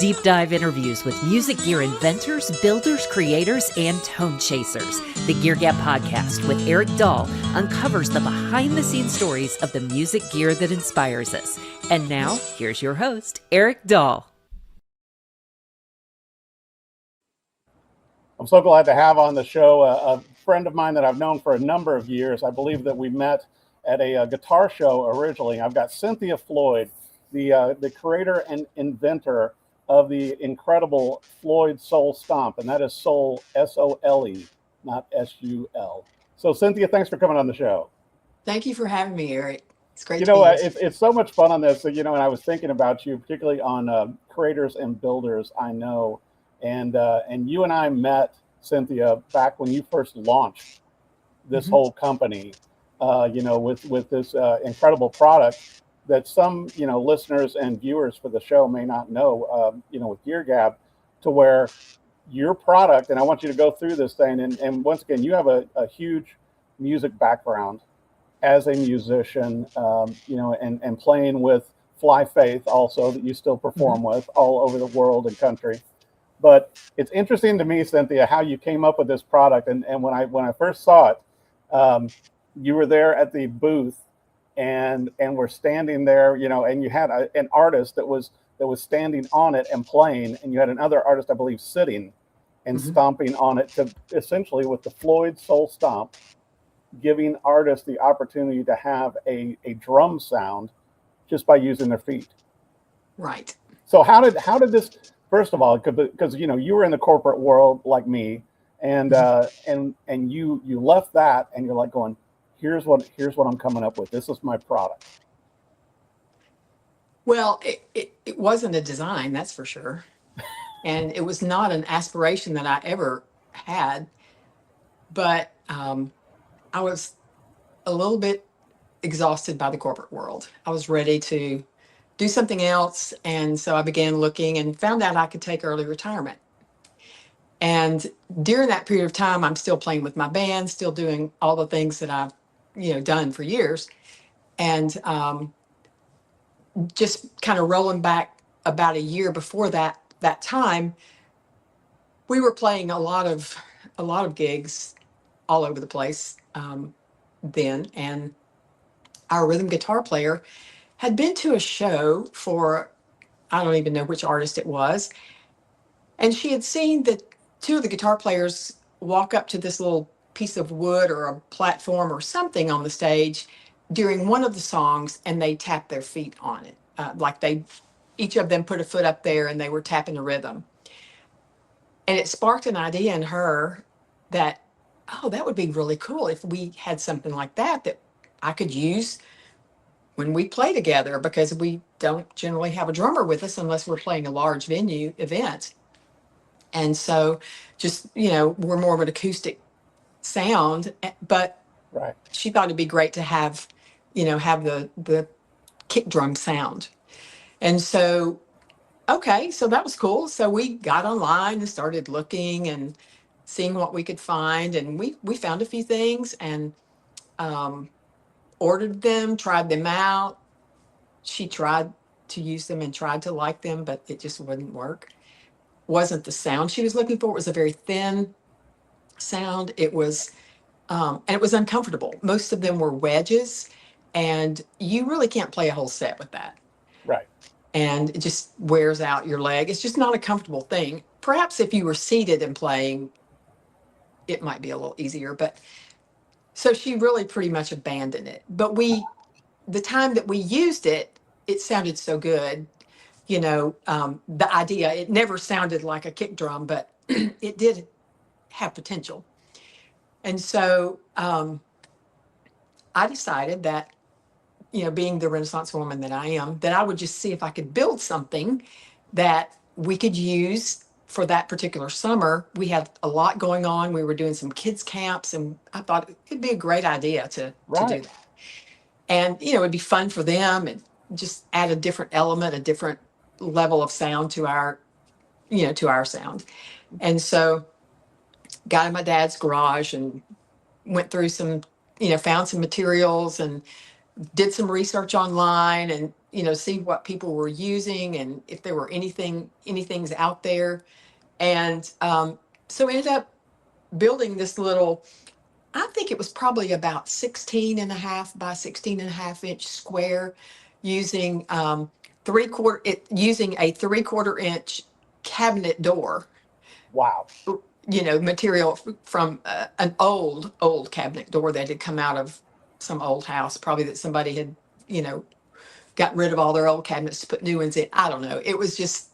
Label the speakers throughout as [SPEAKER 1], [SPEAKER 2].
[SPEAKER 1] Deep dive interviews with music gear inventors, builders, creators, and tone chasers. The Gear Gab Podcast with Eric Dahl uncovers the behind-the-scenes stories of the music gear that inspires us. And now, here's your host, Eric Dahl.
[SPEAKER 2] I'm so glad to have on the show a friend of mine that I've known for a number of years. I believe that we met at a guitar show originally. I've got Cynthia Floyd, the creator and inventor of the incredible Floyd Sole Stomp, and that is Sole, S-O-L-E, not S-U-L. So Cynthia, thanks for coming on the show.
[SPEAKER 3] Thank you for having me, Eric. It's great
[SPEAKER 2] to
[SPEAKER 3] be here.
[SPEAKER 2] It's so much fun on this. And I was thinking about you, particularly on creators and builders I know. And you and I met, Cynthia, back when you first launched this whole company, with this incredible product that some, listeners and viewers for the show may not know, with Gear Gab, to where your product, and I want you to go through this thing. And once again, you have a huge music background as a musician, and playing with Flyfaith also, that you still perform with all over the world and country. But it's interesting to me, Cynthia, how you came up with this product. And when I first saw it, you were there at the booth and were standing there, and you had an artist that was standing on it and playing, and you had another artist, I believe, sitting and stomping on it, to essentially, with the Floyd Sole Stomp, giving artists the opportunity to have a drum sound just by using their feet.
[SPEAKER 3] Right.
[SPEAKER 2] So how did this, first of all, because you were in the corporate world like me, and you left that and you're like going, here's what I'm coming up with. This is my product.
[SPEAKER 3] Well, it wasn't a design, that's for sure. And it was not an aspiration that I ever had. But I was a little bit exhausted by the corporate world. I was ready to do something else. And so I began looking and found out I could take early retirement. And during that period of time, I'm still playing with my band, still doing all the things that I've done for years. And just kind of rolling back about a year before that time, we were playing a lot of gigs all over the place then. And our rhythm guitar player had been to a show for, I don't even know which artist it was. And she had seen that two of the guitar players walk up to this little piece of wood or a platform or something on the stage during one of the songs, and they tap their feet on it. Each of them put a foot up there and they were tapping the rhythm. And it sparked an idea in her that, oh, that would be really cool if we had something like that I could use when we play together, because we don't generally have a drummer with us unless we're playing a large venue event. And so just, we're more of an acoustic sound, but
[SPEAKER 2] right.
[SPEAKER 3] She thought it'd be great to have the kick drum sound. And so, okay, so that was cool. So we got online and started looking and seeing what we could find. And we found a few things and ordered them, tried them out. She tried to use them and tried to like them, but it just wouldn't work. Wasn't the sound she was looking for. It was a very thin sound. It was, and it was uncomfortable. Most of them were wedges, and you really can't play a whole set with that.
[SPEAKER 2] Right.
[SPEAKER 3] And it just wears out your leg. It's just not a comfortable thing. Perhaps if you were seated and playing, it might be a little easier, but so she really pretty much abandoned it. But the time that we used it, it sounded so good. The idea, it never sounded like a kick drum, but it did have potential. And so I decided that, being the Renaissance woman that I am, that I would just see if I could build something that we could use for that particular summer. We had a lot going on. We were doing some kids camps, and I thought it could be a great idea to do that. And, it'd be fun for them and just add a different element, a different level of sound to our sound. And so got in my dad's garage and went through some, found some materials and did some research online and see what people were using and if there were anything's out there. And so I ended up building this little, I think it was probably about 16 and a half by 16 and a half inch square, using using a 3/4 inch cabinet door,
[SPEAKER 2] Wow.
[SPEAKER 3] material from an old cabinet door that had come out of some old house, probably that somebody had, got rid of all their old cabinets to put new ones in. I don't know. It was just,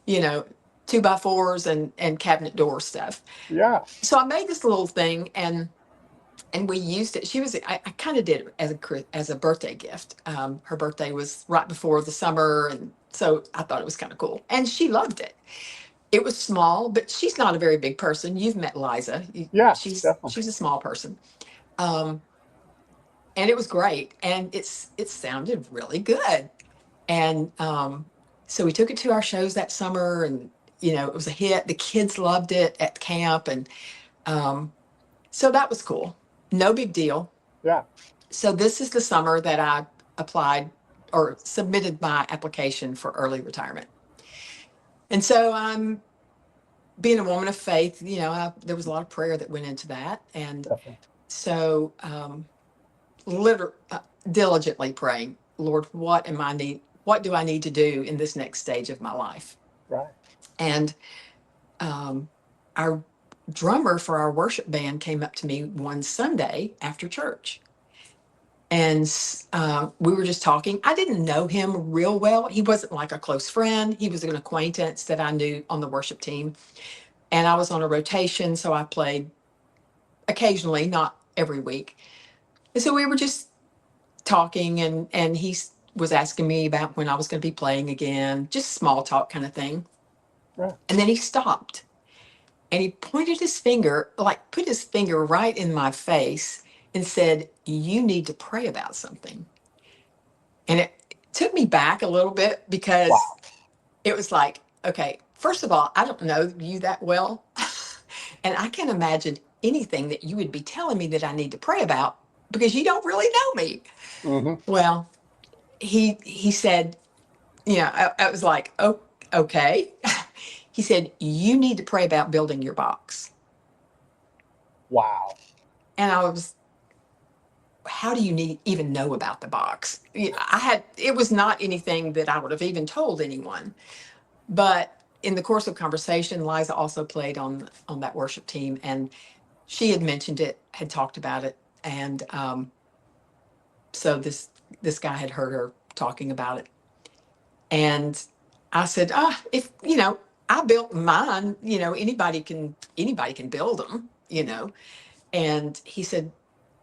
[SPEAKER 3] 2x4s and cabinet door stuff.
[SPEAKER 2] Yeah.
[SPEAKER 3] So I made this little thing, and we used it. I kind of did it as a birthday gift. Her birthday was right before the summer, and so I thought it was kind of cool. And she loved it. It was small, but she's not a very big person. You've met Liza.
[SPEAKER 2] Yeah,
[SPEAKER 3] She's
[SPEAKER 2] definitely.
[SPEAKER 3] a small person. And it was great, and it sounded really good. And so we took it to our shows that summer, and it was a hit. The kids loved it at camp, and so that was cool. No big deal.
[SPEAKER 2] Yeah.
[SPEAKER 3] So this is the summer that I applied or submitted my application for early retirement. And so I'm being a woman of faith, there was a lot of prayer that went into that. And
[SPEAKER 2] Definitely.
[SPEAKER 3] so diligently praying, Lord, what do I need to do in this next stage of my life?
[SPEAKER 2] Right.
[SPEAKER 3] And our drummer for our worship band came up to me one Sunday after church. And we were just talking. I didn't know him real well. He wasn't like a close friend. He was an acquaintance that I knew on the worship team. And I was on a rotation, so I played occasionally, not every week. And so we were just talking, and he was asking me about when I was going to be playing again, just small talk kind of thing.
[SPEAKER 2] Right.
[SPEAKER 3] And then he stopped, and he pointed his finger, put his finger right in my face and said, "You need to pray about something." And it took me back a little bit, because
[SPEAKER 2] Wow.
[SPEAKER 3] it was like, okay, first of all, I don't know you that well. And I can't imagine anything that you would be telling me that I need to pray about, because you don't really know me.
[SPEAKER 2] Mm-hmm.
[SPEAKER 3] Well, he said, I was like, oh, okay. He said, "You need to pray about building your box."
[SPEAKER 2] Wow.
[SPEAKER 3] And I was, how do you even know about the box? It was not anything that I would have even told anyone. But in the course of conversation, Liza also played on that worship team, and she had mentioned it, had talked about it. And so this guy had heard her talking about it. And I said, if, I built mine, anybody can build them, And he said,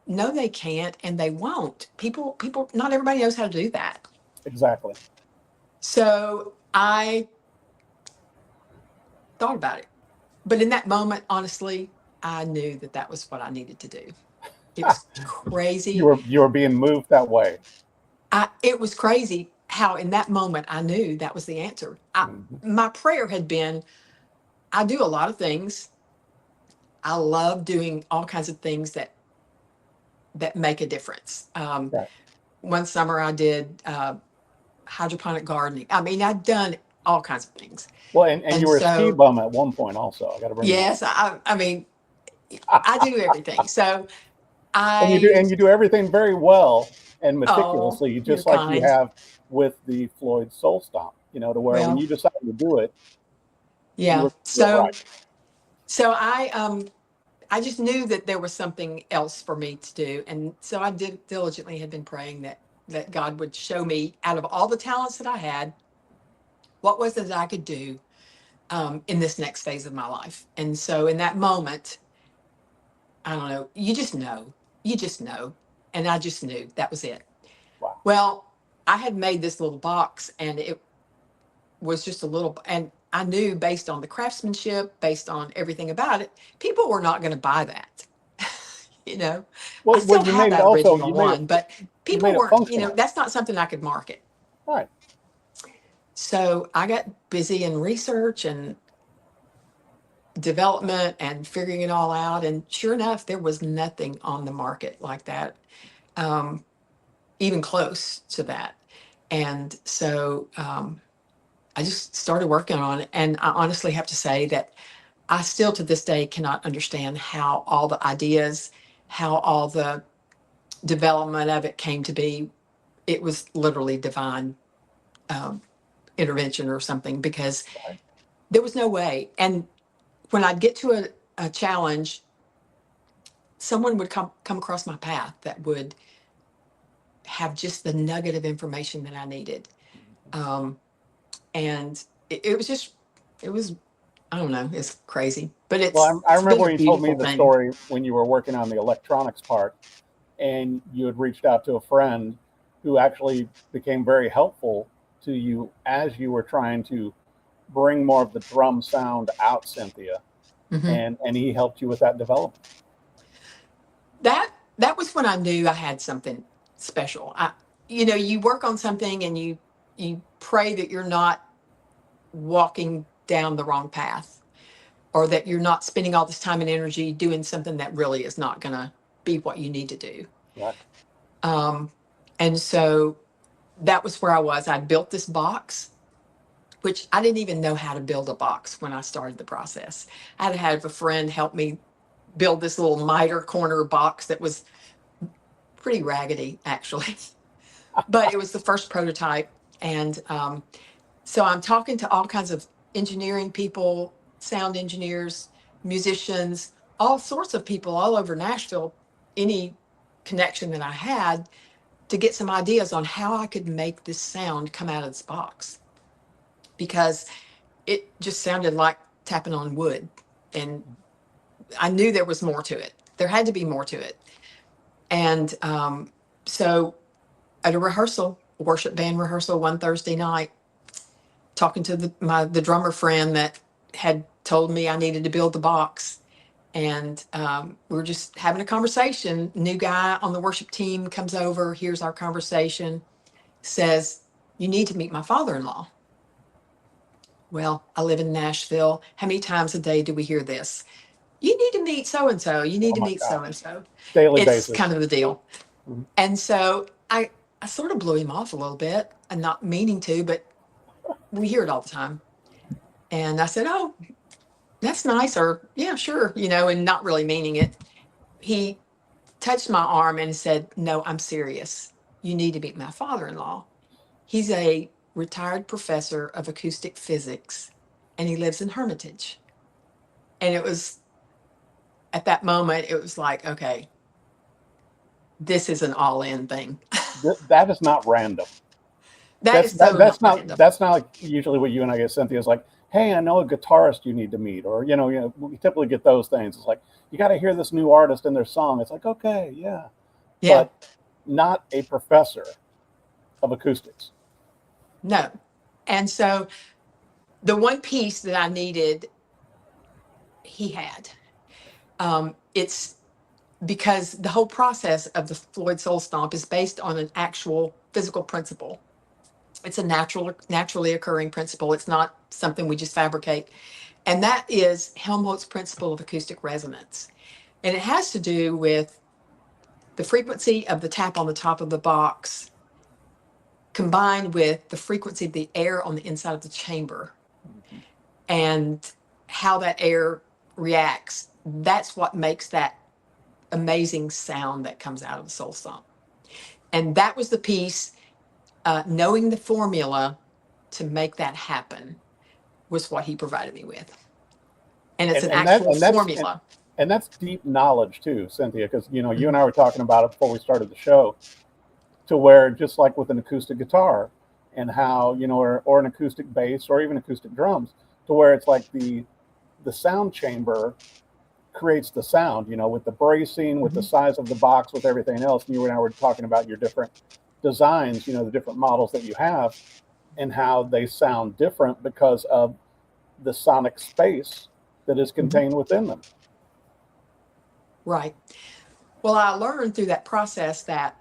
[SPEAKER 3] "No, they can't, and they won't. People, not everybody knows how to do that."
[SPEAKER 2] Exactly.
[SPEAKER 3] So I thought about it. But in that moment, honestly, I knew that was what I needed to do. It was crazy.
[SPEAKER 2] You were being moved that way.
[SPEAKER 3] It was crazy how in that moment I knew that was the answer. My prayer had been, I do a lot of things. I love doing all kinds of things that make a difference.
[SPEAKER 2] Right.
[SPEAKER 3] One summer I did hydroponic gardening. I mean, I've done all kinds of things.
[SPEAKER 2] Well, and you were a ski bum at one point also. I got to bring
[SPEAKER 3] yes, I mean, I do everything. So
[SPEAKER 2] and you do everything very well and meticulously, just like you have with the Floyd Sole Stomp, to where when you decided to do it.
[SPEAKER 3] Yeah. So
[SPEAKER 2] right.
[SPEAKER 3] So I just knew that there was something else for me to do. And so I diligently had been praying that God would show me, out of all the talents that I had, what was it that I could do in this next phase of my life. And so in that moment, I don't know, you just know. And I just knew that was it.
[SPEAKER 2] Wow.
[SPEAKER 3] Well, I had made this little box, and it was just a little, and I knew based on the craftsmanship, based on everything about it, people were not going to buy that.
[SPEAKER 2] Well,
[SPEAKER 3] I still have that original one, but people weren't, that's not something I could market.
[SPEAKER 2] Right.
[SPEAKER 3] So I got busy in research and development and figuring it all out. And sure enough, there was nothing on the market like that, even close to that. And so I just started working on it. And I honestly have to say that I still to this day cannot understand how all the ideas, how all the development of it came to be. It was literally divine um, intervention or something, because
[SPEAKER 2] Right.
[SPEAKER 3] there was no way. And when I'd get to a challenge, someone would come across my path that would have just the nugget of information that I needed. Um, and it was just, it was, I don't know, it's crazy, but
[SPEAKER 2] Well, I
[SPEAKER 3] it's been
[SPEAKER 2] remember
[SPEAKER 3] a
[SPEAKER 2] when you told me
[SPEAKER 3] beautiful
[SPEAKER 2] the
[SPEAKER 3] thing.
[SPEAKER 2] story when you were working on the electronics part, and you had reached out to a friend who actually became very helpful to you as you were trying to bring more of the drum sound out, Cynthia,
[SPEAKER 3] Hmm.
[SPEAKER 2] and he helped you with that development.
[SPEAKER 3] That was when I knew I had something special. You work on something and you pray that you're not walking down the wrong path, or that you're not spending all this time and energy doing something that really is not going to be what you need to do.
[SPEAKER 2] Right.
[SPEAKER 3] Um, and so that was where I was. I built this box, which I didn't even know how to build a box when I started the process. I had to have a friend help me build this little miter corner box that was pretty raggedy, actually, but it was the first prototype. And so I'm talking to all kinds of engineering people, sound engineers, musicians, all sorts of people all over Nashville, any connection that I had, to get some ideas on how I could make this sound come out of this box, because it just sounded like tapping on wood. And I knew there was more to it. There had to be more to it. And so at a rehearsal, worship band rehearsal one Thursday night, talking to the drummer friend that had told me I needed to build the box. And we were just having a conversation. New guy on the worship team comes over, hears our conversation, says, "You need to meet my father-in-law." Well, I live in Nashville. How many times a day do we hear this? You need to meet so and so. You need
[SPEAKER 2] Oh
[SPEAKER 3] to
[SPEAKER 2] my
[SPEAKER 3] meet so
[SPEAKER 2] gosh.
[SPEAKER 3] and so.
[SPEAKER 2] Daily
[SPEAKER 3] It's
[SPEAKER 2] basis.
[SPEAKER 3] kind of the deal.
[SPEAKER 2] Mhm.
[SPEAKER 3] And so I sort of blew him off a little bit, and not meaning to, but we hear it all the time. And I said, "Oh, that's nice," or "Yeah, sure," and not really meaning it. He touched my arm and said, "No, I'm serious. You need to meet my father-in-law. He's a retired professor of acoustic physics, and he lives in Hermitage." And it was at that moment, it was like, okay, this is an all-in thing.
[SPEAKER 2] That is not random.
[SPEAKER 3] That is so not random.
[SPEAKER 2] That's not like usually what you and I get. Cynthia is like, hey, I know a guitarist you need to meet, or we typically get those things. It's like you got to hear this new artist and their song. It's like, okay, yeah,
[SPEAKER 3] Yeah,
[SPEAKER 2] but not a professor of acoustics.
[SPEAKER 3] no. And so the one piece that I needed, he had. It's because the whole process of the Floyd Sole Stomp is based on an actual physical principle. It's a naturally occurring principle. It's not something we just fabricate. And that is Helmholtz's principle of acoustic resonance. And it has to do with the frequency of the tap on the top of the box combined with the frequency of the air on the inside of the chamber,
[SPEAKER 2] Mhm.
[SPEAKER 3] and how that air reacts. That's what makes that amazing sound that comes out of the soul stomp. And that was the piece, knowing the formula to make that happen was what he provided me with. And it's
[SPEAKER 2] And
[SPEAKER 3] an
[SPEAKER 2] and that
[SPEAKER 3] actual formula.
[SPEAKER 2] and that's deep knowledge too, Cynthia, because you and
[SPEAKER 3] Mhm.
[SPEAKER 2] I were talking about it before we started the show, to where just like with an acoustic guitar, and how or an acoustic bass or even acoustic drums, to where it's like the sound chamber creates the sound, with the bracing, with the
[SPEAKER 3] Mhm.
[SPEAKER 2] size of the box, with everything else. And you and I were talking about your different designs, the different models that you have, and how they sound different because of the sonic space that is
[SPEAKER 3] Mhm.
[SPEAKER 2] contained within them.
[SPEAKER 3] Right. Well, I learned through that process that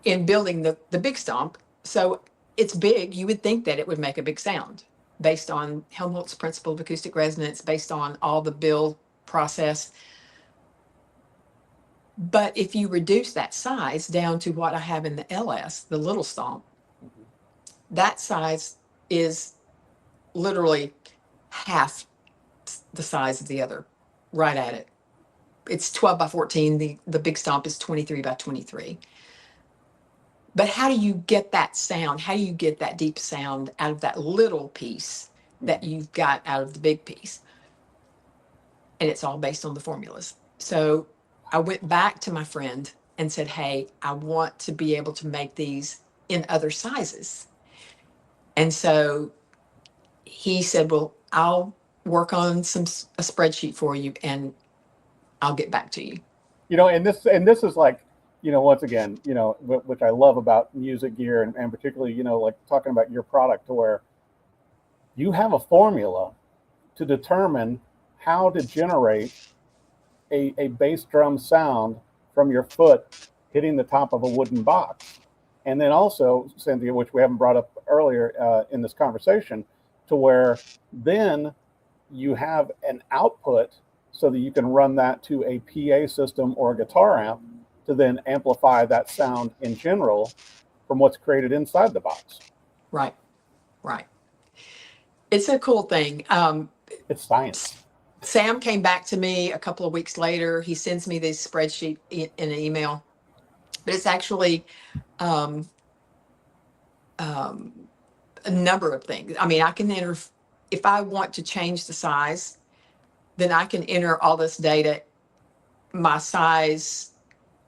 [SPEAKER 3] in building the big stomp, so it's big, you would think that it would make a big sound based on Helmholtz's principle of acoustic resonance, based on all the build process. But if you reduce that size down to what I have in the LS, the little stomp, that size is literally half the size of the other, right at it. It's 12 by 14. The big stomp is 23 by 23. But how do you get that sound? How do you get that deep sound out of that little piece that you've got out of the big piece? And it's all based on the formulas. So I went back to my friend and said, hey, I want to be able to make these in other sizes. And so he said, well, I'll work on a spreadsheet for you and I'll get back to you.
[SPEAKER 2] And this is like, once again, which I love about music gear and particularly, like talking about your product, to where you have a formula to determine how to generate a bass drum sound from your foot hitting the top of a wooden box. And then also, Cynthia, which we haven't brought up earlier in this conversation, to where then you have an output so that you can run that to a PA system or a guitar amp to then amplify that sound in general from what's created inside the box.
[SPEAKER 3] Right. It's a cool thing.
[SPEAKER 2] It's science.
[SPEAKER 3] Sam came back to me a couple of weeks later. He sends me this spreadsheet in an email, but it's actually a number of things. I mean, I can enter, if I want to change the size, then I can enter all this data, my size,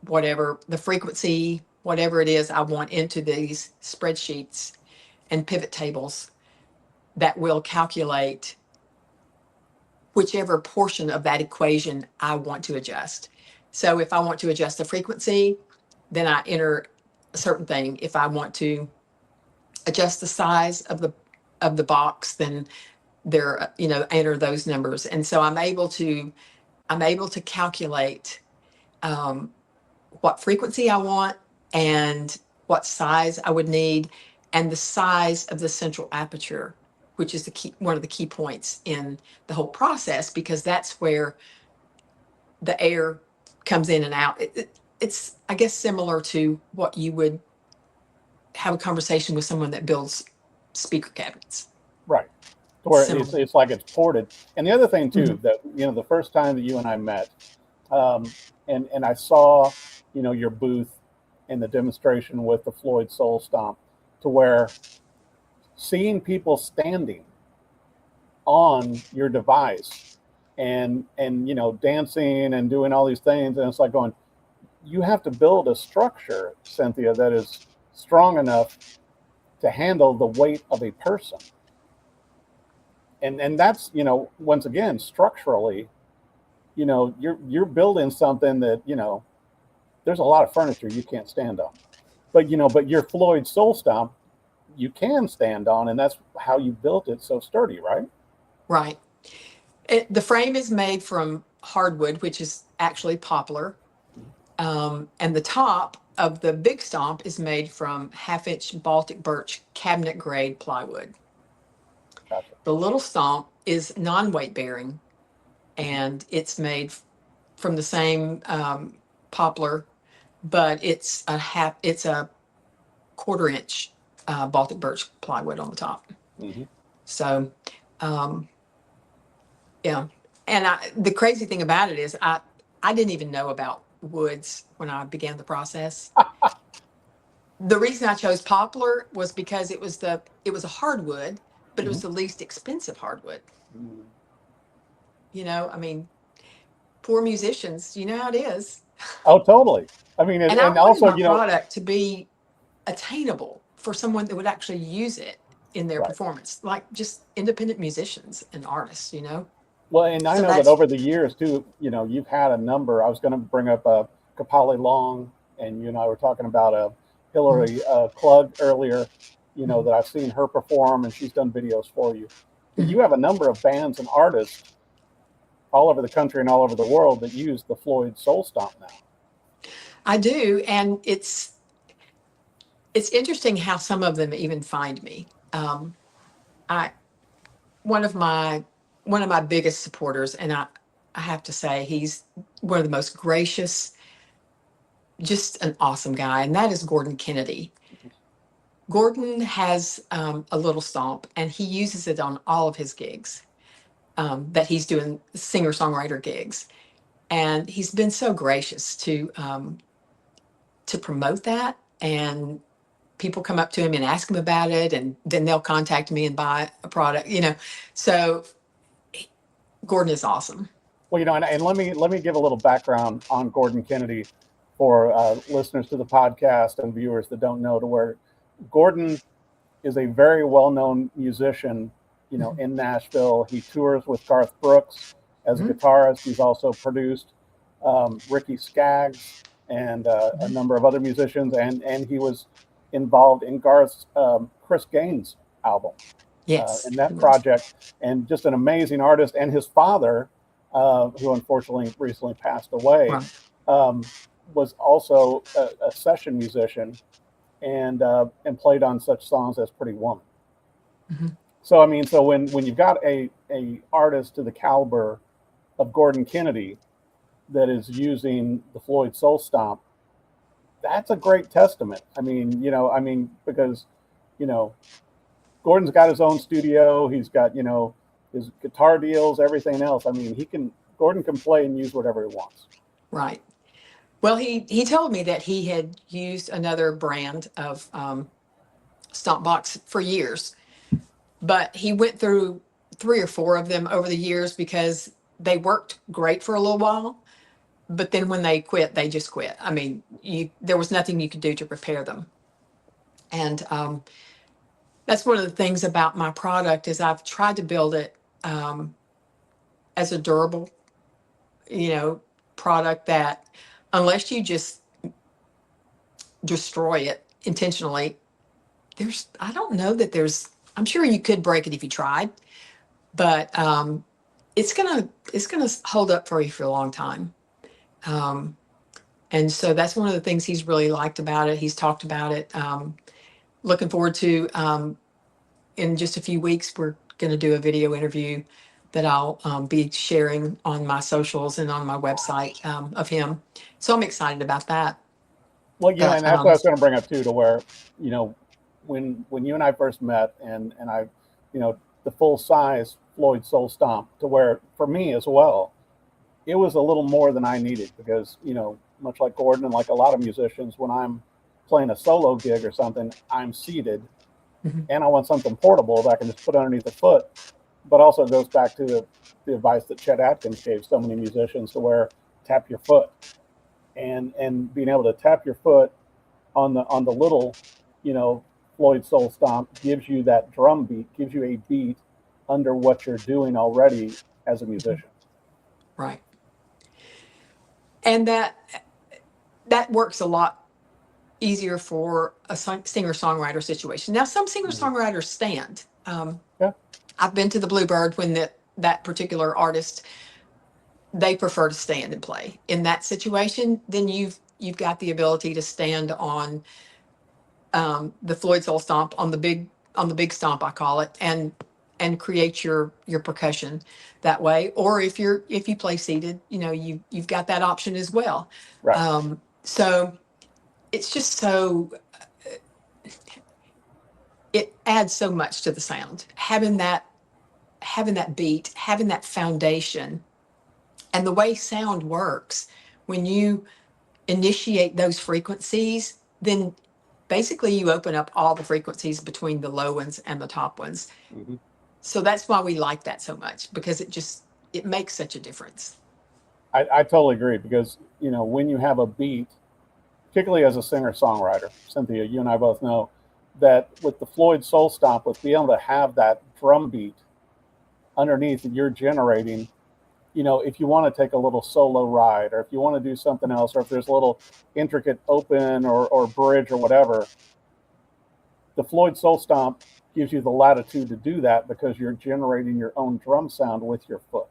[SPEAKER 3] whatever, the frequency, whatever it is I want, into these spreadsheets and pivot tables that will calculate whichever portion of that equation I want to adjust. So if I want to adjust the frequency, then I enter a certain thing. If I want to adjust the size of the box, then there, enter those numbers. And so I'm able to calculate what frequency I want and what size I would need, and the size of the central aperture, which is one of the key points in the whole process, because that's where the air comes in and out. It's, I guess, similar to what you would have a conversation with someone that builds speaker cabinets.
[SPEAKER 2] Right. Where it's like it's ported. And the other thing too, that, the first time that you and I met, and I saw, your booth in the demonstration with the Floyd Sole Stomp, to where seeing people standing on your device and dancing and doing all these things, and it's like going, you have to build a structure, Cynthia, that is strong enough to handle the weight of a person. And that's, once again, structurally, you're building something that, there's a lot of furniture you can't stand on, but your Floyd Sole Stomp, you can stand on, and that's how you built it so sturdy, right?
[SPEAKER 3] Right. The frame is made from hardwood, which is actually poplar. And the top of the big stomp is made from 1/2-inch Baltic birch cabinet grade plywood.
[SPEAKER 2] Gotcha.
[SPEAKER 3] The little stomp is non-weight bearing, and it's made from the same poplar, but it's a 1/4-inch Baltic birch plywood on the top.
[SPEAKER 2] Mm-hmm.
[SPEAKER 3] So, yeah. And the crazy thing about it is I didn't even know about woods when I began the process. The reason I chose poplar was because it was a hardwood, but it was the least expensive hardwood. I mean, poor musicians, you know how it is.
[SPEAKER 2] Oh, totally. I mean,
[SPEAKER 3] and I wanted also, my product to be attainable for someone that would actually use it in their performance, like just independent musicians and artists,
[SPEAKER 2] Well, and I know that over the years too, you've had a number. I was going to bring up Kapali Long, and you and I were talking about Hillary Klug earlier, that I've seen her perform, and she's done videos for you. You have a number of bands and artists all over the country and all over the world that use the Floyd Sole Stomp now.
[SPEAKER 3] I do, and it's interesting how some of them even find me. One of my biggest supporters, and I have to say he's one of the most gracious just an awesome guy, and that is Gordon Kennedy. Gordon has a little stomp, and he uses it on all of his gigs that he's doing, singer-songwriter gigs. And he's been so gracious to promote that. And people come up to him and ask him about it, and then they'll contact me and buy a product, So Gordon is awesome.
[SPEAKER 2] Well, and let me give a little background on Gordon Kennedy for listeners to the podcast and viewers that don't know, to where Gordon is a very well-known musician, in Nashville. He tours with Garth Brooks as a guitarist. He's also produced Ricky Skaggs and a number of other musicians, and he was involved in Garth's Chris Gaines album.
[SPEAKER 3] Yes.
[SPEAKER 2] In that project, and just an amazing artist. And his father, who unfortunately recently passed away, was also a session musician and played on such songs as Pretty Woman.
[SPEAKER 3] Mm-hmm.
[SPEAKER 2] So when you've got a artist to the caliber of Gordon Kennedy that is using the Floyd Sole Stomp, that's a great testament. Because Gordon's got his own studio. He's got, his guitar deals, everything else. Gordon can play and use whatever he wants.
[SPEAKER 3] Right. Well, he told me that he had used another brand of stomp box for years, but he went through 3 or 4 of them over the years because they worked great for a little while, but then when they quit, they just quit. There was nothing you could do to repair them. And that's one of the things about my product is I've tried to build it as a durable, product that unless you just destroy it intentionally, I'm sure you could break it if you tried, but it's gonna hold up for you for a long time. And so that's one of the things he's really liked about it. He's talked about it. Looking forward to, in just a few weeks, we're going to do a video interview that I'll be sharing on my socials and on my website of him. So I'm excited about that.
[SPEAKER 2] Well, and that's what I was going to bring up too, to where, when you and I first met, and I, the full size Floyd Sole Stomp, to where for me as well, it was a little more than I needed because, much like Gordon and like a lot of musicians, when I'm playing a solo gig or something, I'm seated and I want something portable that I can just put underneath the foot. But also it goes back to the advice that Chet Atkins gave so many musicians, to where tap your foot, and being able to tap your foot on the little, Floyd Sole Stomp gives you that drum beat, gives you a beat under what you're doing already as a musician.
[SPEAKER 3] Right. And that works a lot easier for a singer-songwriter situation. Now, some singer-songwriters stand. I've been to the Bluebird when that particular artist, they prefer to stand and play. In that situation, then you've got the ability to stand on the Floyd Sole Stomp, on the big stomp, I call it, and create your percussion that way. Or if you play seated, you've got that option as well.
[SPEAKER 2] Right.
[SPEAKER 3] So it's just it adds so much to the sound, having that beat, having that foundation. And the way sound works, when you initiate those frequencies, then basically you open up all the frequencies between the low ones and the top ones. Mm-hmm. So that's why we like that so much, because it makes such a difference.
[SPEAKER 2] I totally agree, because, when you have a beat, particularly as a singer-songwriter, Cynthia, you and I both know that with the Floyd Sole Stomp, with being able to have that drum beat underneath that you're generating, if you want to take a little solo ride, or if you want to do something else, or if there's a little intricate open or bridge or whatever, the Floyd Sole Stomp gives you the latitude to do that, because you're generating your own drum sound with your foot.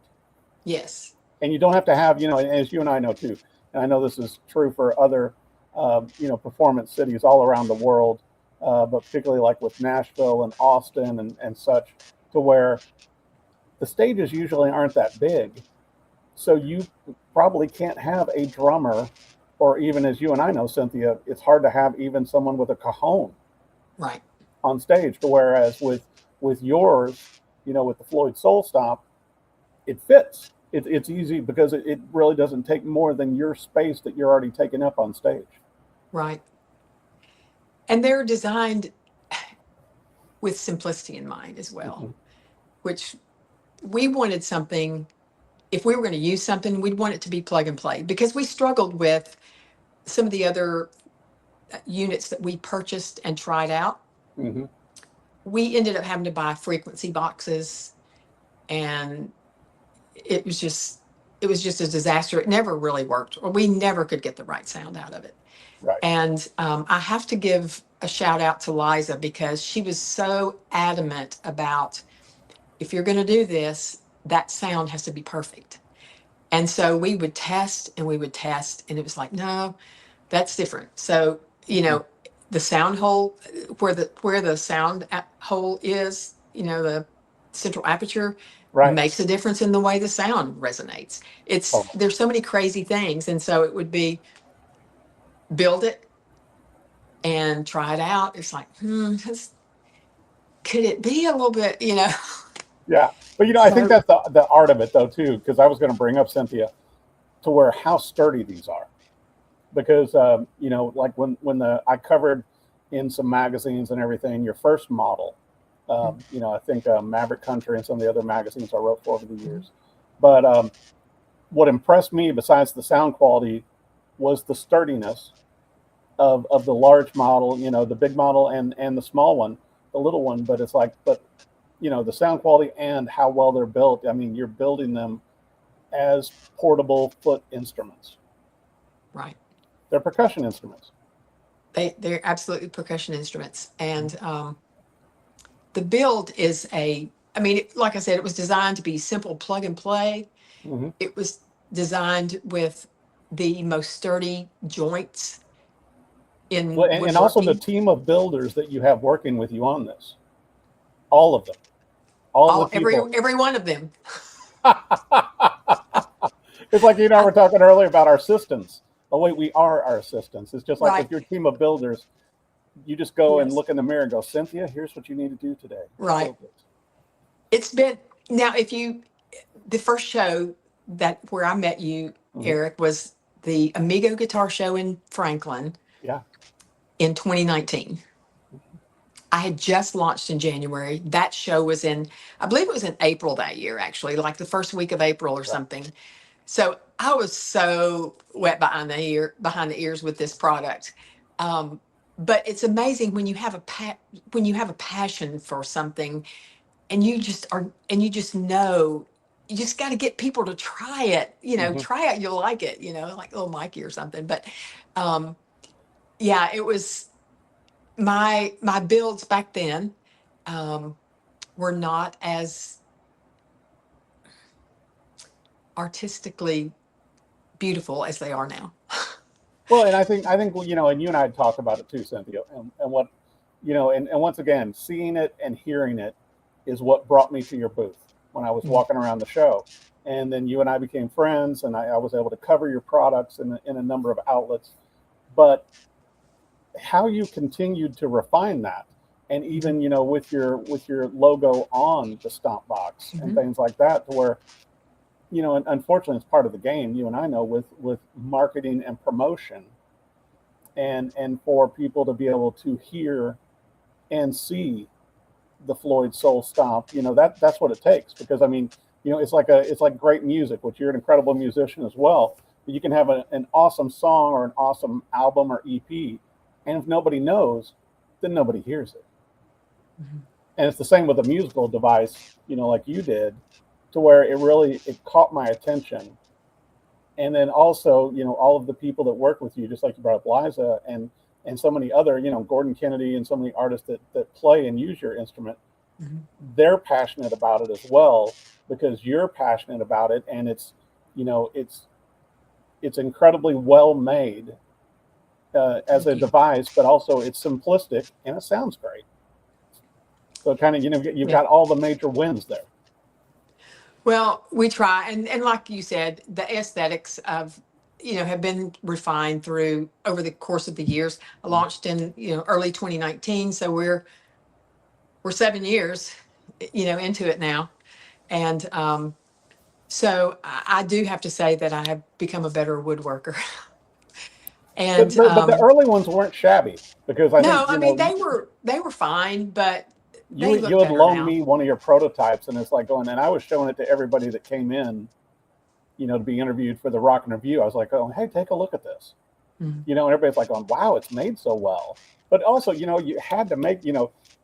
[SPEAKER 3] Yes.
[SPEAKER 2] And you don't have to have, as you and I know too, and I know this is true for other, performance cities all around the world, but particularly like with Nashville and Austin and such, to where the stages usually aren't that big. So you probably can't have a drummer or even as you and I know, Cynthia, it's hard to have even someone with a cajon
[SPEAKER 3] Right.
[SPEAKER 2] on stage. Whereas with yours, with the Floyd Sole Stomp, it fits. It's easy because it really doesn't take more than your space that you're already taking up on stage.
[SPEAKER 3] Right. And they're designed with simplicity in mind as well,
[SPEAKER 2] Mm-hmm.
[SPEAKER 3] which we wanted something, if we were going to use something, we'd want it to be plug and play, because we struggled with some of the other units that we purchased and tried out.
[SPEAKER 2] Mm-hmm.
[SPEAKER 3] We ended up having to buy frequency boxes, and it was just a disaster. It never really worked, or we never could get the right sound out of it.
[SPEAKER 2] Right.
[SPEAKER 3] And I have to give a shout out to Liza, because she was so adamant about, if you're going to do this, that sound has to be perfect. And so we would test and we would test, and it was like, no, that's different. So, the sound hole, where the sound hole is, the central aperture,
[SPEAKER 2] Right.
[SPEAKER 3] makes a difference in the way the sound resonates.
[SPEAKER 2] Oh.
[SPEAKER 3] There's so many crazy things. And so it would be, build it and try it out. It's like, could it be a little bit,
[SPEAKER 2] Yeah. But, I think that's the art of it, though, too, because I was going to bring up, Cynthia, to where how sturdy these are. Because, like when I covered in some magazines and everything, your first model, I think Maverick Country and some of the other magazines I wrote for over the years. But what impressed me, besides the sound quality, was the sturdiness of the large model, the big model and the small one, the little one. But it's like, the sound quality and how well they're built. I mean, you're building them as portable foot instruments.
[SPEAKER 3] Right.
[SPEAKER 2] They're percussion instruments.
[SPEAKER 3] They're absolutely percussion instruments. And the build is like I said, it was designed to be simple plug and play.
[SPEAKER 2] Mm-hmm.
[SPEAKER 3] It was designed with the most sturdy joints in woodworking.
[SPEAKER 2] And also the team of builders that you have working with you on this. All of them.
[SPEAKER 3] Every one of them.
[SPEAKER 2] It's like you and I were talking earlier about our assistants. Oh, wait, we are our assistants. It's just like
[SPEAKER 3] Right.
[SPEAKER 2] with your team of builders, you just go and
[SPEAKER 3] Yes.
[SPEAKER 2] look in the mirror and go, Cynthia, here's what you need to do today.
[SPEAKER 3] Right. It's been, now, the first show where I met you,
[SPEAKER 2] Mhm.
[SPEAKER 3] Eric, was the Amigo Guitar Show in Franklin.
[SPEAKER 2] Yeah.
[SPEAKER 3] In 2019. I had just launched in January. That show was I believe it was in April that year, actually, like the first week of April or something. So I was so wet behind the ears with this product. But it's amazing when you have a passion for something, and you just know, you just got to get people to try it. Try it, you'll like it. Like little Mikey or something. But yeah, it was my builds back then were not as artistically beautiful as they are now.
[SPEAKER 2] Well, and I think, and you and I had talked about it too, Cynthia, and what, and once again, seeing it and hearing it is what brought me to your booth when I was walking around the show. And then you and I became friends, and I was able to cover your products in a number of outlets. But how you continued to refine that, and even with your logo on the Stomp box and things like that, to where and unfortunately it's part of the game, you and I know, with marketing and promotion, and for people to be able to hear and see the Floyd Sole Stomp, that's what it takes. Because it's like great music, which you're an incredible musician as well. But you can have an awesome song or an awesome album or EP, and if nobody knows, then nobody hears it. Mm-hmm. And it's the same with a musical device, like you did, to where it caught my attention. And then also, all of the people that work with you, just like you brought up Liza and so many other, Gordon Kennedy and so many artists that play and use your instrument, they're passionate about it as well, because you're passionate about it. And it's incredibly well made as a device, but also it's simplistic and it sounds great. So kind of, you've got all the major wins there.
[SPEAKER 3] Well, we try, and like you said, the aesthetics of have been refined through over the course of the years. I launched in, early 2019. So we're 7 years, into it now. And so I do have to say that I have become a better woodworker. And
[SPEAKER 2] But the early ones weren't shabby, because I
[SPEAKER 3] no,
[SPEAKER 2] think,
[SPEAKER 3] I mean, they were fine, but they
[SPEAKER 2] you
[SPEAKER 3] look
[SPEAKER 2] had
[SPEAKER 3] better
[SPEAKER 2] loaned
[SPEAKER 3] now.
[SPEAKER 2] me one of your prototypes, and it's like going, and I was showing it to everybody that came in, to be interviewed for the Rock and Review. I was like, oh, hey, take a look at this.
[SPEAKER 3] Mhm.
[SPEAKER 2] And everybody's like going, wow, it's made so well. But also, you had to make,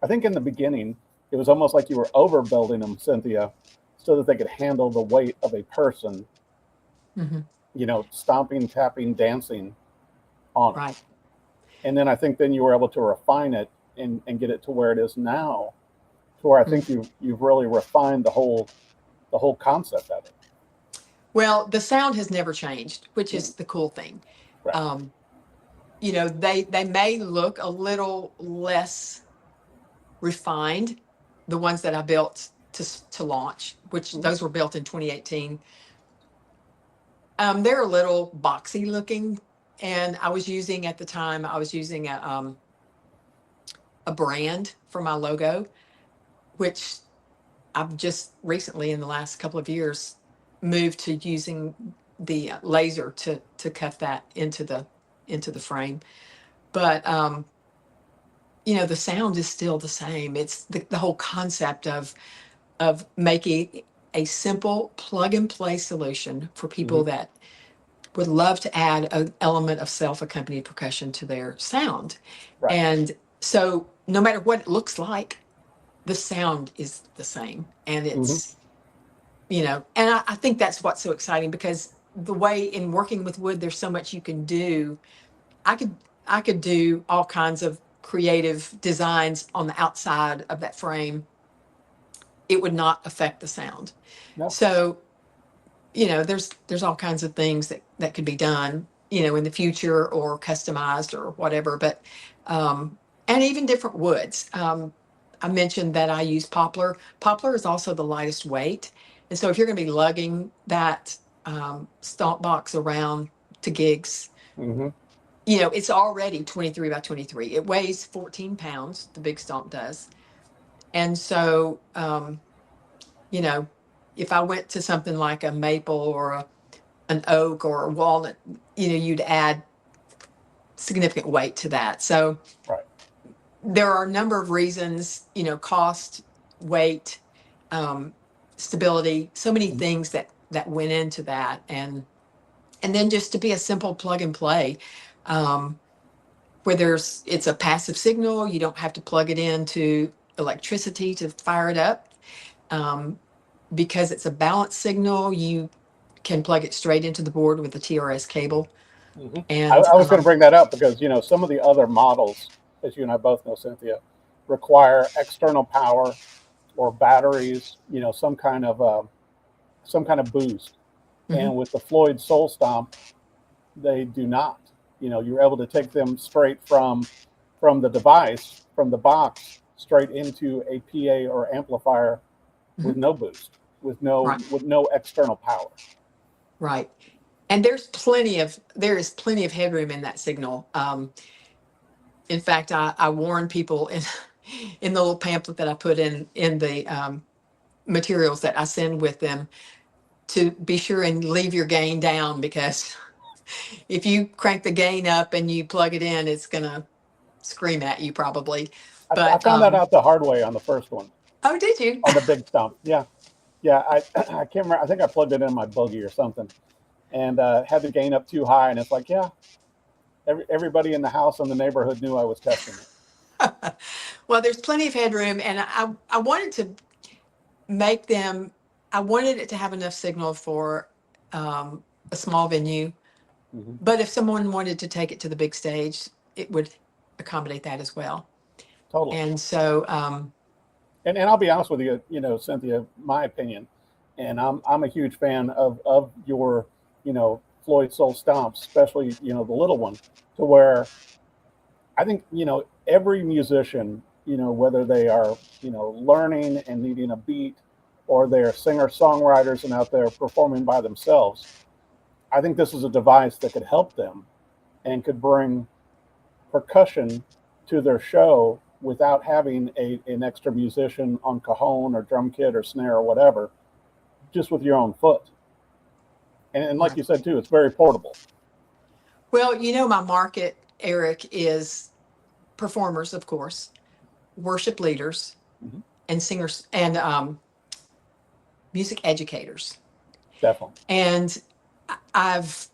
[SPEAKER 2] I think in the beginning, it was almost like you were overbuilding them, Cynthia, so that they could handle the weight of a person,
[SPEAKER 3] Mhm.
[SPEAKER 2] Stomping, tapping, dancing on it.
[SPEAKER 3] Right.
[SPEAKER 2] And then I think then you were able to refine it and get it to where it is now, to where I think you've really refined the whole concept of it.
[SPEAKER 3] Well, the sound has never changed, which is the cool thing.
[SPEAKER 2] Right.
[SPEAKER 3] They may look a little less refined, the ones that I built to launch, which those were built in 2018. They're a little boxy looking, and I was using at the time a brand for my logo, which I've just recently, in the last couple of years, moved to using the laser to cut that into the frame. But the sound is still the same. It's the whole concept of making a simple plug and play solution for people that would love to add an element of self-accompanied percussion to their sound.
[SPEAKER 2] Right.
[SPEAKER 3] And so no matter what it looks like, the sound is the same. And it's, and I think that's what's so exciting, because the way in working with wood, there's so much you can do. I could do all kinds of creative designs on the outside of that frame. It would not affect the sound.
[SPEAKER 2] No.
[SPEAKER 3] So, there's all kinds of things that could be done, in the future, or customized or whatever. But and even different woods. I mentioned that I use poplar. Poplar is also the lightest weight, and so if you're going to be lugging that stomp box around to gigs, it's already 23 by 23. It weighs 14 pounds. The big stomp does, and so if I went to something like a maple or an oak or a walnut, you'd add significant weight to that. So
[SPEAKER 2] Right.
[SPEAKER 3] there are a number of reasons, cost, weight, stability, so many things that went into that. And then just to be a simple plug and play, where it's a passive signal. You don't have to plug it into electricity to fire it up. Because it's a balance signal, you can plug it straight into the board with a TRS cable. And
[SPEAKER 2] I was going to bring that up, because some of the other models, as you and I both know, Cynthia, require external power or batteries, some kind of boost. And with the Floyd Sole Stomp, they do not. You're able to take them straight from the device, from the box, straight into a PA or amplifier with no boost, with no external power.
[SPEAKER 3] Right. And there is plenty of headroom in that signal. In fact, I warn people in the little pamphlet that I put in the materials that I send with them, to be sure and leave your gain down, because if you crank the gain up and you plug it in, it's going to scream at you probably. But
[SPEAKER 2] I found that out the hard way on the first one.
[SPEAKER 3] Oh, did you?
[SPEAKER 2] On the big stomp. Yeah. I can't remember. I think I plugged it in my buggy or something, and had the gain up too high. And it's like, everybody in the house and the neighborhood knew I was testing it.
[SPEAKER 3] Well, there's plenty of headroom, and I wanted to make them. I wanted it to have enough signal for a small venue, but if someone wanted to take it to the big stage, it would accommodate that as well.
[SPEAKER 2] Totally.
[SPEAKER 3] And so,
[SPEAKER 2] and I'll be honest with you, Cynthia, my opinion, and I'm a huge fan of your, Floyd Sole Stomps, especially, the little one, to where I think, every musician, whether they are, learning and needing a beat, or they're singer-songwriters and out there performing by themselves, I think this is a device that could help them and could bring percussion to their show without having an extra musician on cajon or drum kit or snare or whatever, just with your own foot. And like you said too, it's very portable.
[SPEAKER 3] Well, my market, Eric, is performers, of course, worship leaders, and singers, and music educators.
[SPEAKER 2] Definitely.
[SPEAKER 3] And I've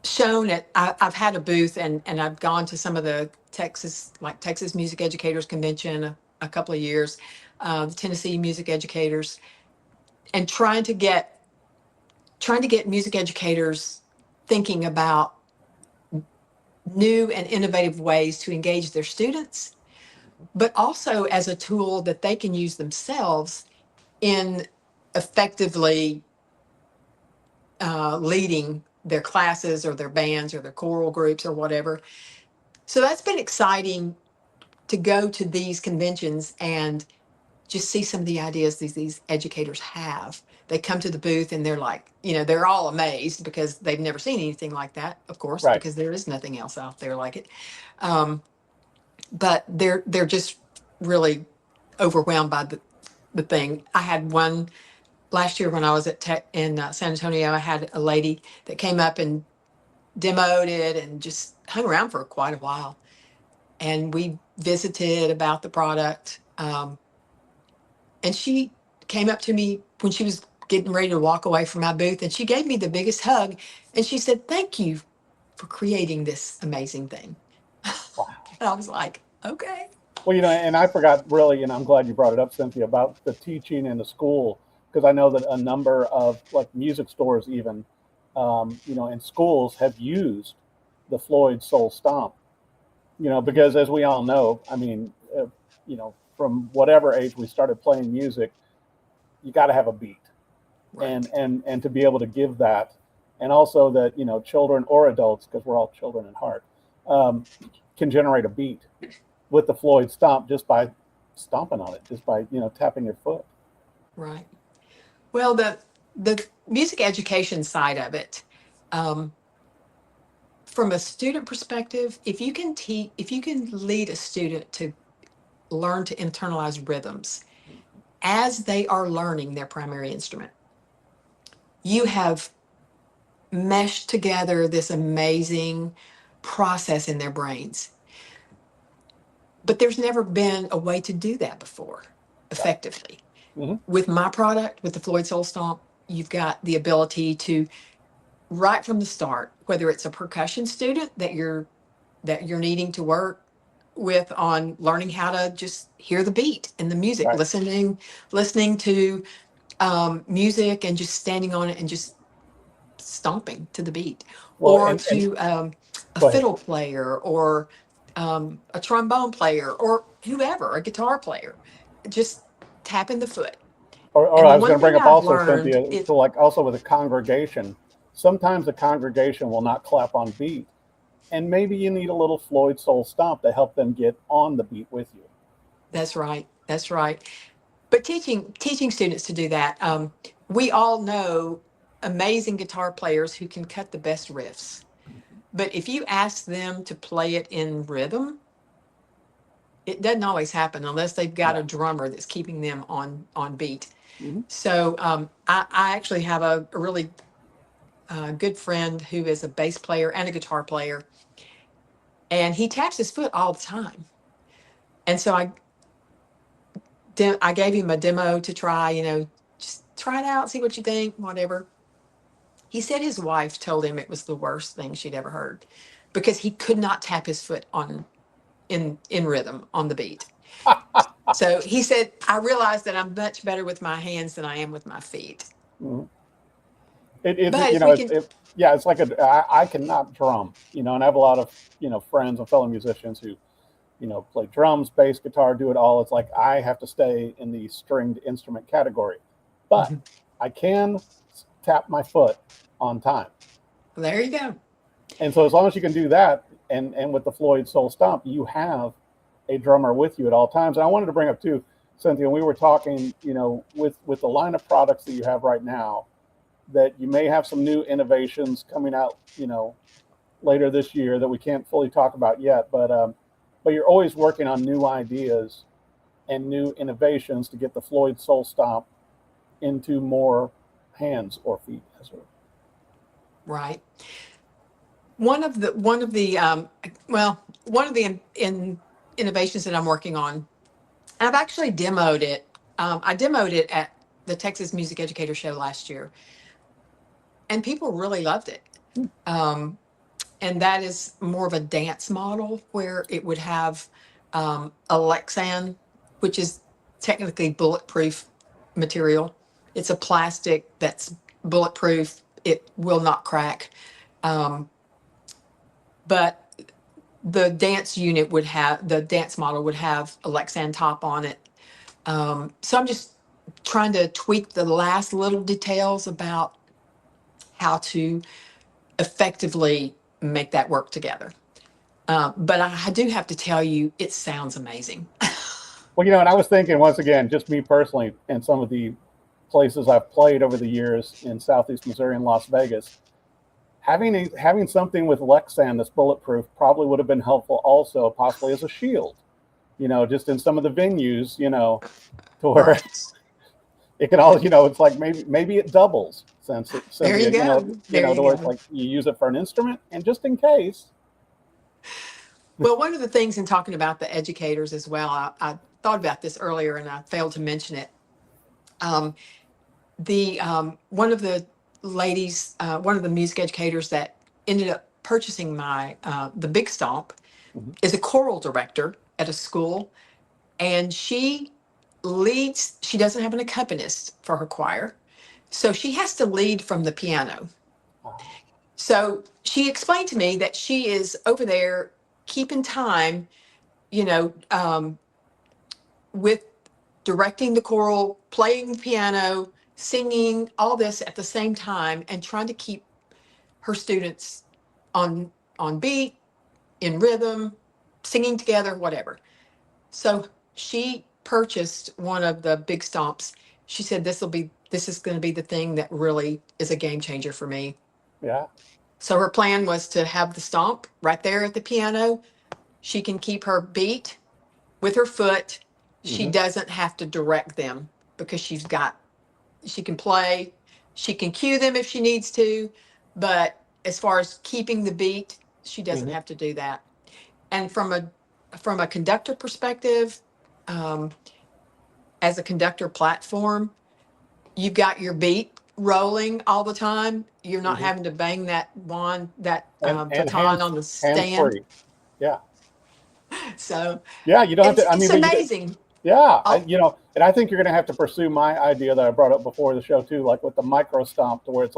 [SPEAKER 3] shown it. I've had a booth, and I've gone to some of the Texas Music Educators Convention a couple of years, the Tennessee Music Educators, and trying to get music educators thinking about new and innovative ways to engage their students, but also as a tool that they can use themselves in effectively leading their classes or their bands or their choral groups or whatever. So that's been exciting to go to these conventions and just see some of the ideas these educators have. They come to the booth and they're like, they're all amazed because they've never seen anything like that, of course,
[SPEAKER 2] Right.
[SPEAKER 3] because there is nothing else out there like it. But they're just really overwhelmed by the thing. I had one last year when I was at in San Antonio. I had a lady that came up and demoed it and just hung around for quite a while. And we visited about the product. And she came up to me when she was getting ready to walk away from my booth, and she gave me the biggest hug. And she said, "Thank you for creating this amazing thing."
[SPEAKER 2] Wow.
[SPEAKER 3] And I was like, okay.
[SPEAKER 2] Well, and I forgot really, and I'm glad you brought it up, Cynthia, about the teaching in the school, because I know that a number of music stores even, in schools have used the Floyd Sole Stomp, because as we all know, I mean, from whatever age we started playing music, you got to have a beat. Right. And to be able to give that, and also that, children or adults, because we're all children at heart, can generate a beat with the Floyd Stomp just by stomping on it, just by, tapping your foot.
[SPEAKER 3] Right. Well, the music education side of it, from a student perspective, if you can lead a student to learn to internalize rhythms as they are learning their primary instrument, you have meshed together this amazing process in their brains. But there's never been a way to do that before effectively. Mm-hmm. With my product, with the Floyd Sole Stomp, you've got the ability to, right from the start, whether it's a percussion student that you're needing to work with on learning how to just hear the beat and the music, right. listening to music and just standing on it and just stomping to the beat, or to a fiddle player, or a trombone player, or whoever, a guitar player, just tapping the foot.
[SPEAKER 2] Or I was going to bring up also, Cynthia, so also with a congregation, sometimes the congregation will not clap on beat, and maybe you need a little Floyd Sole Stomp to help them get on the beat with you.
[SPEAKER 3] That's right. But teaching students to do that, we all know amazing guitar players who can cut the best riffs. But if you ask them to play it in rhythm, it doesn't always happen unless they've got a drummer that's keeping them on beat. Mm-hmm. So I actually have a really good friend who is a bass player and a guitar player, and he taps his foot all the time. And so I gave him a demo to try, just try it out, see what you think, whatever. He said his wife told him it was the worst thing she'd ever heard because he could not tap his foot in rhythm on the beat. So he said, I realized that I'm much better with my hands than I am with my feet.
[SPEAKER 2] Mm-hmm. It's like I cannot drum, and I have a lot of, friends and fellow musicians who, play drums, bass, guitar, do it all. It's like I have to stay in the stringed instrument category, but mm-hmm. I can tap my foot on time.
[SPEAKER 3] There you go.
[SPEAKER 2] And so as long as you can do that, and with the Floyd Sole Stomp, you have a drummer with you at all times. And I wanted to bring up too, Cynthia, we were talking, with the line of products that you have right now, that you may have some new innovations coming out, later this year that we can't fully talk about yet. But you're always working on new ideas and new innovations to get the Floyd Sole Stomp into more hands or feet, as it were.
[SPEAKER 3] Right. One of the innovations that I'm working on, I've actually demoed it. I demoed it at the Texas Music Educator Show last year, and people really loved it. And that is more of a dance model where it would have a Lexan, which is technically bulletproof material. It's a plastic that's bulletproof. It will not crack. But the dance model would have a Lexan top on it. So I'm just trying to tweak the last little details about how to effectively make that work together. But I do have to tell you, it sounds amazing.
[SPEAKER 2] Well, and I was thinking, once again, just me personally, and some of the places I've played over the years in Southeast Missouri and Las Vegas, having something with Lexan that's bulletproof probably would have been helpful also, possibly as a shield, just in some of the venues, to where it can all, it's like maybe it doubles since
[SPEAKER 3] there you go.
[SPEAKER 2] It's like you use it for an instrument and just in case.
[SPEAKER 3] Well, one of the things in talking about the educators as well, I thought about this earlier and I failed to mention it. One of the ladies, one of the music educators that ended up purchasing the Big Stomp is a choral director at a school, and she doesn't have an accompanist for her choir, so she has to lead from the piano. So she explained to me that she is over there keeping time, with directing the choral, playing the piano, singing, all this at the same time, and trying to keep her students on beat, in rhythm, singing together, whatever. So she purchased one of the Big Stomps. She said, this is going to be the thing that really is a game changer for me.
[SPEAKER 2] Yeah.
[SPEAKER 3] So her plan was to have the stomp right there at the piano. She can keep her beat with her foot. She doesn't have to direct them because she can play, she can cue them if she needs to, but as far as keeping the beat, she doesn't have to do that. And from a conductor perspective, as a conductor platform, you've got your beat rolling all the time. You're not having to bang that baton on the stand.
[SPEAKER 2] Hands-free. Yeah.
[SPEAKER 3] So
[SPEAKER 2] yeah, you don't have to.
[SPEAKER 3] It's amazing.
[SPEAKER 2] Yeah, and I think you're going to have to pursue my idea that I brought up before the show too, like with the micro stomp, to where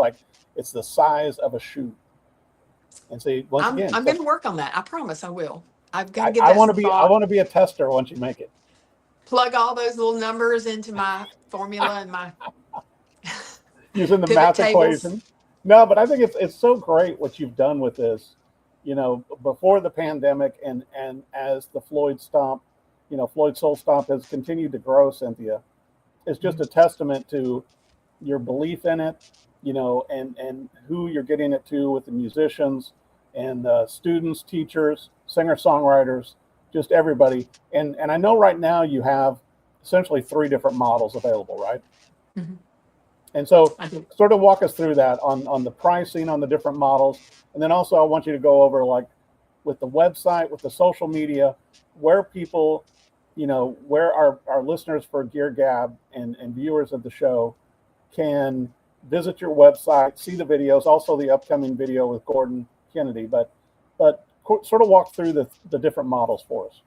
[SPEAKER 2] it's the size of a shoe. And see,
[SPEAKER 3] I'm going to work on that. I promise I will. I've got to give that some thought.
[SPEAKER 2] I want to be a tester once you make it.
[SPEAKER 3] Plug all those little numbers into my formula and my
[SPEAKER 2] using the math equation. No, but I think it's so great what you've done with this. Before the pandemic and as the Floyd Stomp, Floyd Sole Stomp has continued to grow, Cynthia. It's just a testament to your belief in it, and who you're getting it to with the musicians and students, teachers, singer-songwriters, just everybody. And I know right now you have essentially 3 different models available, right?
[SPEAKER 3] Mm-hmm.
[SPEAKER 2] And so sort of walk us through that on the pricing on the different models. And then also I want you to go over, like, with the website, with the social media, where people, where our listeners for Gear Gab and viewers of the show can visit your website, see the videos, also the upcoming video with Gordon Kennedy, but sort of walk through the different models for us.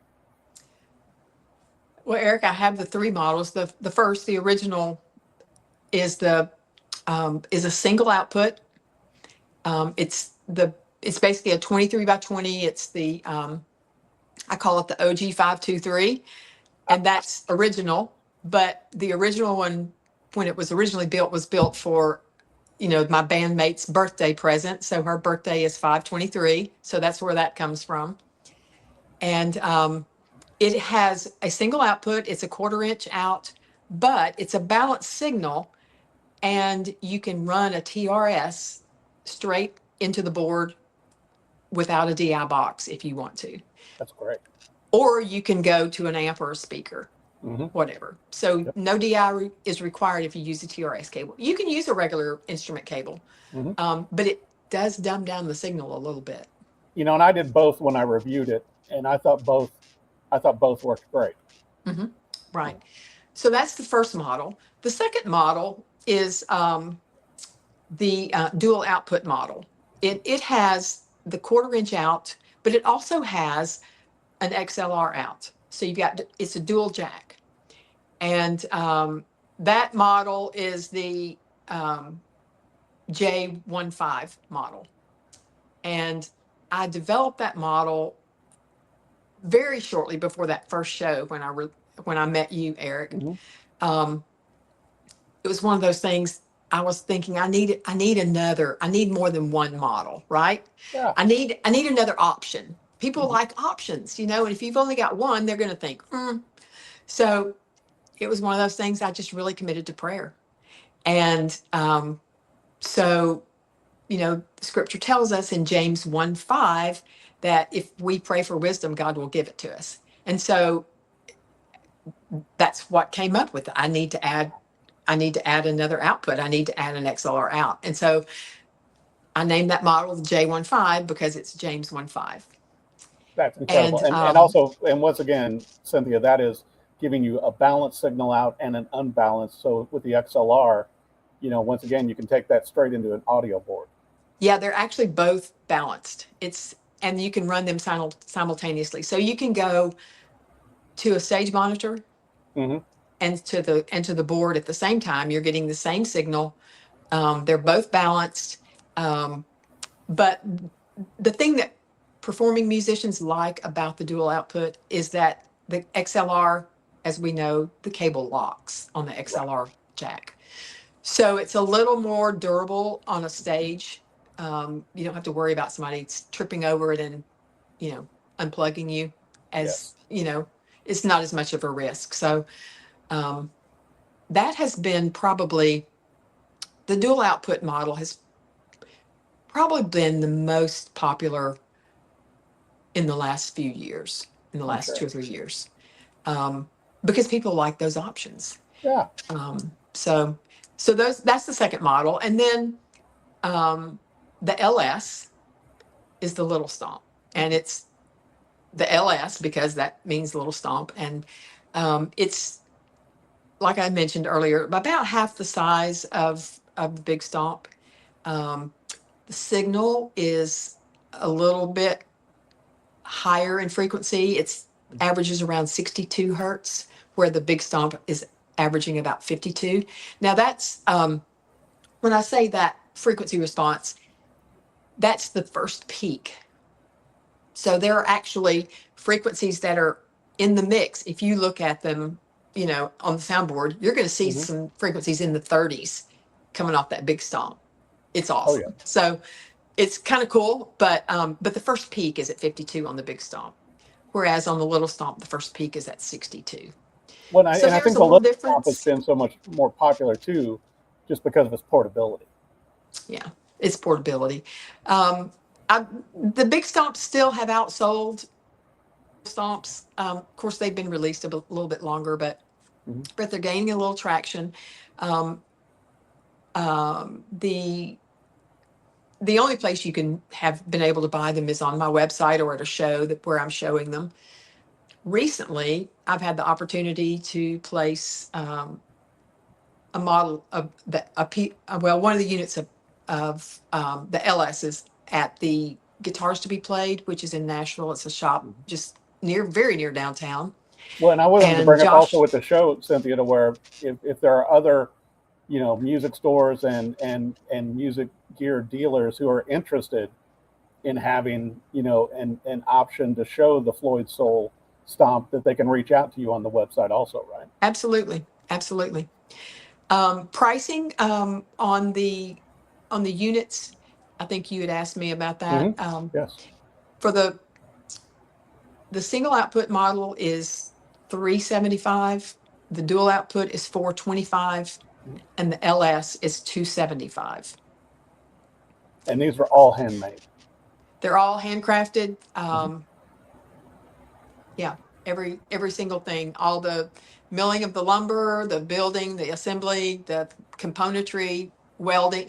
[SPEAKER 3] Well, Eric, I have the 3 models. The first, the original, is a single output. It's basically a 23 by 20. It's I call it the OG 523, and that's original. But the original one, when it was originally built, was built for, my bandmate's birthday present. So her birthday is 523. So that's where that comes from. And it has a single output. It's a 1/4 inch out, but it's a balanced signal. and you can run a TRS straight into the board without a DI box if you want to.
[SPEAKER 2] That's great.
[SPEAKER 3] Or you can go to an amp or a speaker, whatever. So
[SPEAKER 2] Yep.
[SPEAKER 3] no DI is required if you use a TRS cable. You can use a regular instrument cable, but it does dumb down the signal a little bit.
[SPEAKER 2] You know, and I did both when I reviewed it, and I thought both worked great.
[SPEAKER 3] Right. So that's the first model. The second model is the dual output model. It has the 1/4 inch out, but it also has an XLR out. So it's a dual jack. And that model is the J15 model. And I developed that model very shortly before that first show when I met you, Eric. It was one of those things. I was thinking I need more than one model, right?
[SPEAKER 2] Yeah.
[SPEAKER 3] I need another option. People like options, and if you've only got one, they're going to think, So it was one of those things I just really committed to prayer. And so, the scripture tells us in James 1:5 that if we pray for wisdom, God will give it to us. And so that's what came up with it. I need to add another output. I need to add an XLR out. And so I named that model the J15 because it's James 1:5.
[SPEAKER 2] That's incredible. And also, and once again, Cynthia, that is giving you a balanced signal out and an unbalanced. So with the XLR, once again, you can take that straight into an audio board.
[SPEAKER 3] Yeah, they're actually both balanced. And you can run them simultaneously. So you can go to a stage monitor and to the board at the same time. You're getting the same signal. They're both balanced. But the thing that performing musicians like about the dual output is that the XLR, as we know, the cable locks on the XLR jack. So it's a little more durable on a stage. You don't have to worry about somebody tripping over it and, unplugging you it's not as much of a risk. So that has been probably, the dual output model has probably been the most popular in the last few years, in the last 2 or 3 years, because people like those options.
[SPEAKER 2] Yeah.
[SPEAKER 3] So that's the second model. And then the LS is the little stomp, and it's the LS because that means little stomp. And it's, like I mentioned earlier, about half the size of the big stomp. The signal is a little bit higher in frequency. It's averages around 62 hertz, where the big stomp is averaging about 52. Now that's, when I say that frequency response, that's the first peak. So there are actually frequencies that are in the mix. If you look at them, on the soundboard, you're going to see some frequencies in the 30s coming off that big stomp. It's awesome.
[SPEAKER 2] Oh, yeah.
[SPEAKER 3] So it's kind of cool, but the first peak is at 52 on the big stomp, whereas on the little stomp, the first peak is at 62.
[SPEAKER 2] Well, I think the little stomp has been so much more popular too, just because of its portability.
[SPEAKER 3] Yeah, it's portability. The big stomps still have outsold stomps. Of course, they've been released a little bit longer, but they're gaining a little traction. The only place you can have been able to buy them is on my website or at a show where I'm showing them. Recently, I've had the opportunity to place a model of one of the units of the LSs at the Guitars to be Played, which is in Nashville. It's a shop just very near downtown.
[SPEAKER 2] Well, and I wanted to bring up also with the show, Cynthia, to where if there are other, music stores and music gear dealers who are interested in having, an option to show the Floyd Sole Stomp, that they can reach out to you on the website also, right?
[SPEAKER 3] Absolutely. Pricing on the units, I think you had asked me about that.
[SPEAKER 2] Yes.
[SPEAKER 3] For the single output model is $375. The dual output is $425. and the LS is $275.
[SPEAKER 2] And these were all handmade.
[SPEAKER 3] They're all handcrafted.
[SPEAKER 2] Mm-hmm.
[SPEAKER 3] Yeah, every single thing, all the milling of the lumber, the building, the assembly, the componentry, welding,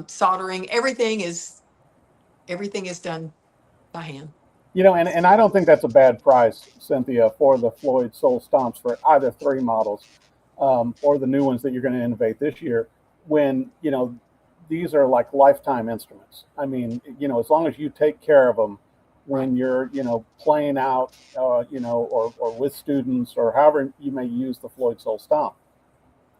[SPEAKER 3] soldering, everything is done by hand.
[SPEAKER 2] And I don't think that's a bad price, Cynthia, for the Floyd Sole Stomps for either 3 models or the new ones that you're going to innovate this year. When these are like lifetime instruments. I mean, as long as you take care of them when you're playing out, or with students or however you may use the Floyd Sole Stomp,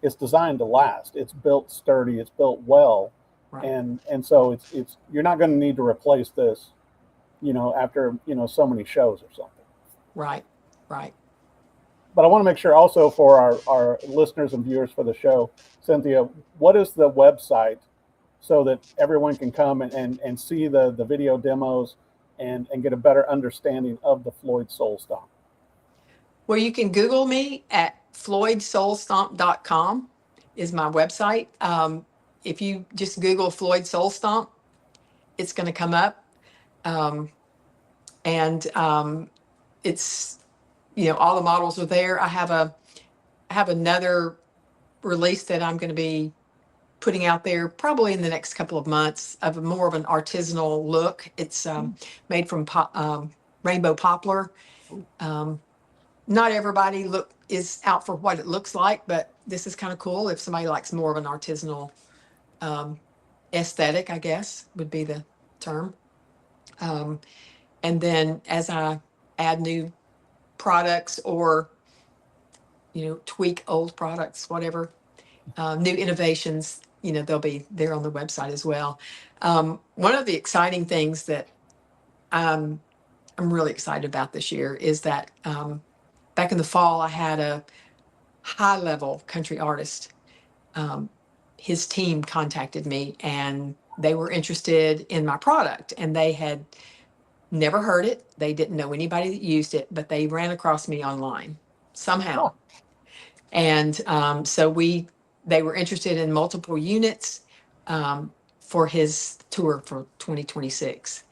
[SPEAKER 2] it's designed to last. It's built sturdy. It's built well,
[SPEAKER 3] Right.
[SPEAKER 2] and so it's you're not going to need to replace this, after so many shows or something.
[SPEAKER 3] Right.
[SPEAKER 2] But I want to make sure also for our listeners and viewers for the show, Cynthia, what is the website so that everyone can come and see the video demos and get a better understanding of the Floyd Sole Stomp?
[SPEAKER 3] Well, you can Google me at floydsolestomp.com is my website. If you just Google Floyd Sole Stomp, it's going to come up. It's, all the models are there. I have another release that I'm going to be putting out there probably in the next couple of months of more of an artisanal look. It's made from rainbow poplar. Not everybody is out for what it looks like, but this is kind of cool. If somebody likes more of an artisanal aesthetic, I guess would be the term. And then as I add new products or, tweak old products, whatever, new innovations, they'll be there on the website as well. One of the exciting things that I'm really excited about this year is that back in the fall, I had a high-level country artist. His team contacted me, and they were interested in my product, and they had never heard it. They didn't know anybody that used it, but they ran across me online somehow.
[SPEAKER 2] Oh.
[SPEAKER 3] And so they were interested in multiple units for his tour for 2026.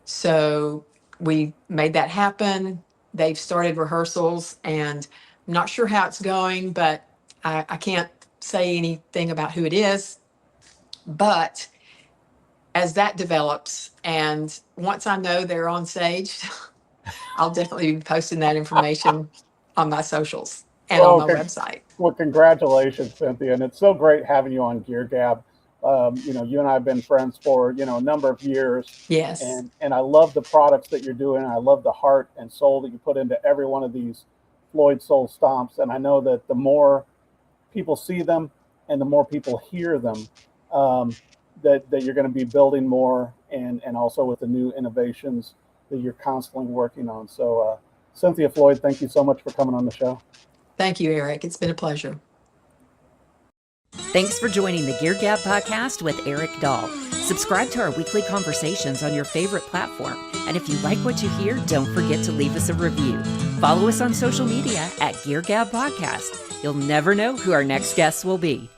[SPEAKER 3] So we made that happen. They've started rehearsals, and I'm not sure how it's going, but I can't say anything about who it is. But as that develops, and once I know they're on stage, I'll definitely be posting that information on my socials and on my website.
[SPEAKER 2] Well, congratulations, Cynthia. And it's so great having you on Gear Gab. You and I have been friends for, a number of years.
[SPEAKER 3] Yes.
[SPEAKER 2] And I love the products that you're doing. I love the heart and soul that you put into every one of these Floyd Sole Stomps. And I know that the more people see them and the more people hear them, that you're going to be building more, and also with the new innovations that you're constantly working on. So, Cynthia Floyd, thank you so much for coming on the show.
[SPEAKER 3] Thank you, Eric. It's been a pleasure.
[SPEAKER 1] Thanks for joining the Gear Gab Podcast with Eric Dahl. Subscribe to our weekly conversations on your favorite platform. And if you like what you hear, don't forget to leave us a review. Follow us on social media at Gear Gab Podcast. You'll never know who our next guest will be.